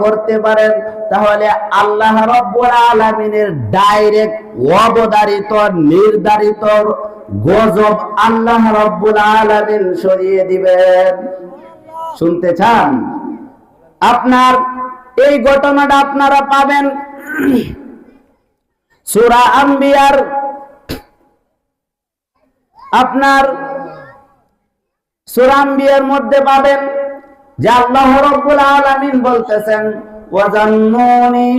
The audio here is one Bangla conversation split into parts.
করতে পারেন, তাহলে আল্লাহ রাব্বুল আলামিনের ডাইরেক্ট অবধারিত নির্ধারিত গজব আল্লাহ রাব্বুল আলামিন সরিয়ে দিবেন। শুনতে চান? আপনার এই ঘটনাটা আপনারা পাবেন সূরা আম্বিয়ার মধ্যে পাবেন যে আল্লাহ রাব্বুল আলামিন বলতেছেন ওয়াজান্নুনি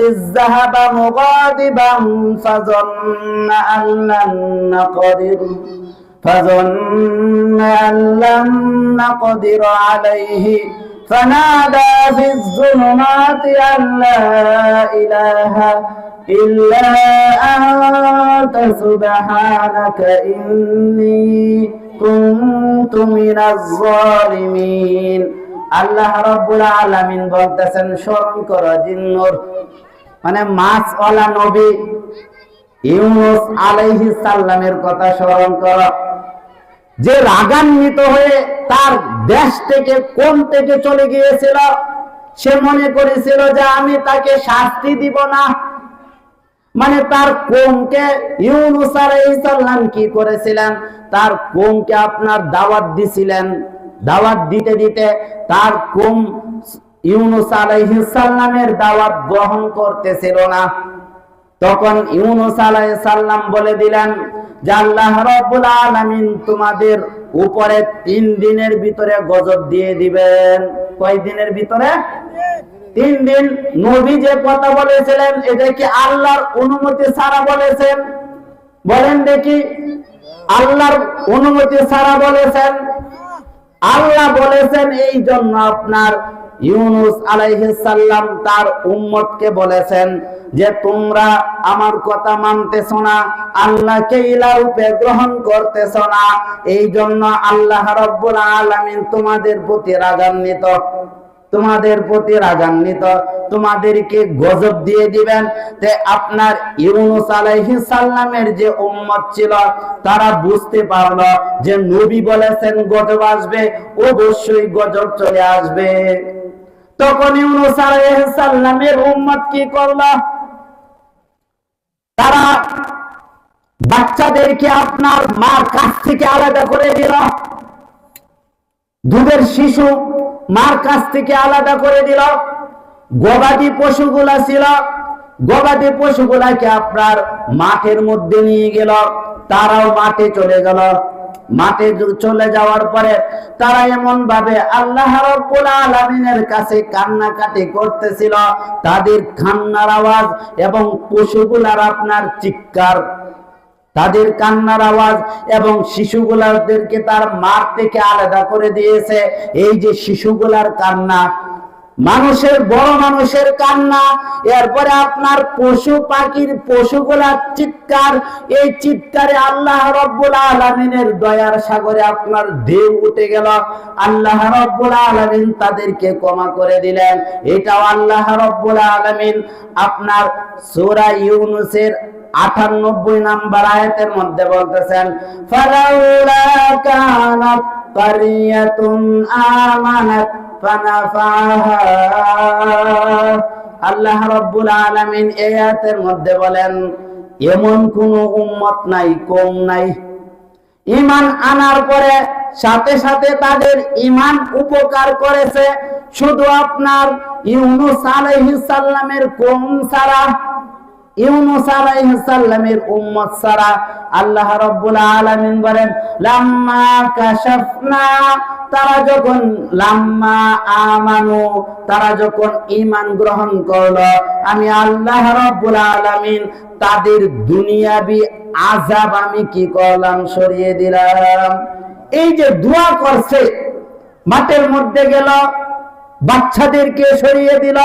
ইযযাহাবা মুগাদিবান ফাযান্না আল্লান নাকদির আলাইহি فنادى في الظلمات أن لا إله إلا أنت سبحانك إني كنت من الظالمين। আল্লাহ রাব্বুল আলামিন বলতেছেন স্মরণ করো জিন্নুর মানে মাছওয়ালা নবী ইউনূস আলাইহিস সালামের কথা স্মরণ করো, যে রাগান্বিত হয়ে তার দেশ থেকে কোন থেকে চলে গিয়েছিল। সে মনে করেছিল যে আমি তাকে শাস্তি দিব না, মানে তার কওমকে ইউনূস আলাইহিস সালাম কি করেছিলেন, তার কওমকে আপনার দাওয়াত দিছিলেন। দাওয়াত দিতে দিতে তার কওম ইউনূস আলাইহিস সালামের দাওয়াত গ্রহণ করতেছিল না। তখন ইউনূস আলাইহিস সালাম বলে দিলেন যে আল্লাহ রাব্বুল আলামিন তোমাদের উপরে 3 দিনের ভিতরে গজব দিয়ে দিবেন। কয় দিনের ভিতরে? 3 দিন। নবী যে কথা বলেছিলেন এটা কি আল্লাহর অনুমতি ছাড়া বলেছেন? বলেন দেখি, আল্লাহর অনুমতি ছাড়া বলেছেন? আল্লাহ বলেছেন। এই জন্য আপনার ইউনূস আলাইহিস সালাম তার উম্মতকে বলেছেন যে তোমরা আমার কথা মানতেছো না, আল্লাহকে ইলাহ রূপে গ্রহণ করতেছো না, এই জন্য আল্লাহ রাব্বুল আলামিন তোমাদের প্রতি রাগান্বিত, তোমাদেরকে গজব দিয়ে দিবেন। তে আপনার ইউনূস আলাইহিস সালামের যে উম্মত ছিল তারা বুঝতে পারলো যে নবী বলেছেন গজব আসবে, অবশ্যই গজব চলে আসবে। তখন ইউনূস আলাইহিস সালামের উম্মত কি করলো? তারা বাচ্চাদেরকে আপনার মার কাছ থেকে আলাদা করে দিল। দুধের শিশু মার কাছ থেকে আলাদা করে দিল। গবাদি পশুগুলা ছিল, গবাদি পশুগুলাকে আপনার মাঠের মধ্যে নিয়ে গেল, তারাও মাঠে চলে গেল। মাঠে চলে যাওয়ার পরে তারা এমন ভাবে আল্লাহ রাব্বুল আলামিনের কাছে কান্নাকাটি করতেছিল, তাদের কান্নার আওয়াজ এবং পশুগুলার আপনার চিৎকার, তাদের কান্নার আওয়াজ এবং শিশুগুলাদেরকে তার মার থেকে আলাদা করে দিয়েছে। এই যে শিশুগুলার কান্না, মানুষের বড় মানুষের কান্না, এরপরে আপনার পশু পাখির পশুগুলার চিৎকার, এই চিৎকারে আল্লাহ রাব্বুল আলামিনের দয়ার সাগরে আপনার ঢেউ উঠে গেল। আল্লাহ রাব্বুল আলামিন তাদেরকে ক্ষমা করে দিলেন। এটাও আল্লাহ রাব্বুল আলামিন আপনার সূরা ইউনূসের 98 নম্বর আয়াতের মধ্যে বলতেছেন ফালাউলা কানাত কারিয়াতুন আমানাত ফানাফাহা। আল্লাহ রাব্বুল আলামিন এই আয়াতের মধ্যে বলেন এমন কোন উম্মত নাই, কওম নাই, ঈমান আনার পরে সাথে সাথে তাদের ঈমান উপকার করেছে শুধু আপনার ইউনূস আলাইহিস সালামের কওম ছাড়া, ইউনূস আলাইহিস সালামের উম্মত ছাড়া। আল্লাহ রাব্বুল আলামিন বলেন লাম্মা কাশাফনা, তারা যখন লাম্মা আমানু, তারা যখন ঈমান গ্রহণ করলো, আমি আল্লাহ রাব্বুল আলামিন তাদের দুনিয়াবি আযাব আমি কি করলাম, সরিয়ে দিলাম। এই যে দোয়া করছে, মাঠের মধ্যে গেল, বাচ্চাদেরকে সরিয়ে দিল,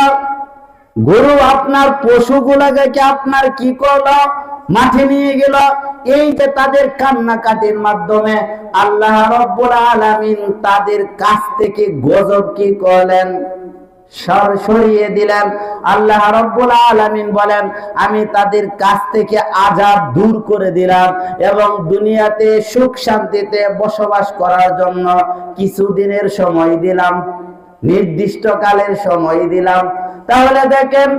গরু আপনার পশুগুলাকে আপনার কি করলো, মাঠে নিয়ে গেল। এই যে তাদের কান্নাকাটির মাধ্যমে আল্লাহ রাব্বুল আলামিন তাদের কাছ থেকে গজব কি করলেন, সরিয়ে দিলেন। আল্লাহ রাব্বুল আলামিন বলেন আমি তাদের কাছ থেকে আযাব দূর করে দিলাম এবং দুনিয়াতে সুখ শান্তিতে বসবাস করার জন্য কিছুদিনের সময় দিলাম। নির্দিষ্ট কালের সময় দিলাম। তাহলে দেখেন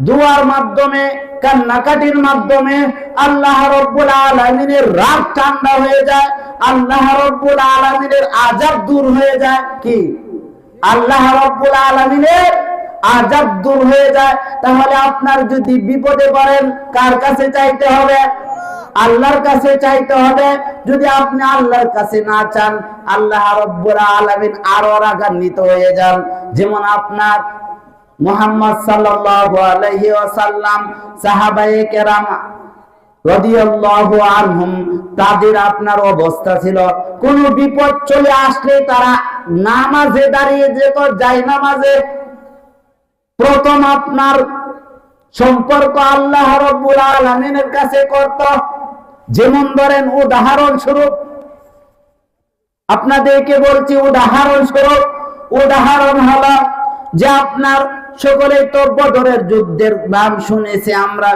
দুয়ার মাধ্যমে, কান্নাকাটির মাধ্যমে আল্লাহ রাব্বুল আলামিনের রাগ ঠান্ডা হয়ে যায়, আল্লাহ রাব্বুল আলামিনের আযাব দূর হয়ে যায়। কি আল্লাহ রাব্বুল আলামিনের আযাব দূর হয়ে যায়। তাহলে আপনার যদি বিপদে পড়েন কার কাছে চাইতে হবে? আল্লাহর কাছে চাইতে হবে। যদি আপনি আল্লাহর কাছে না চান, আল্লাহ রাব্বুল আলামিন আরো রাগান্বিত হয়ে যান। যেমন আপনার মুহাম্মদ সাল্লাল্লাহু আলাইহি ওয়াসাল্লাম, সাহাবায়ে কেরাম রাদিয়াল্লাহু আনহুম, তাদের আপনার অবস্থা ছিল কোন বিপদ চলে আসলে তারা নামাজে দাঁড়িয়ে যেত, যায় নামাজে প্রথম আপনার সম্পর্ক আল্লাহ রাব্বুল আলামিনের কাছে করত। যেমন ধরেন উদাহরণস্বরূপ আপনাদেরকে বলছি, উদাহরণ হলো যে আপনার সকলেই তো বদরের যুদ্ধের নাম শুনেছি আমরা।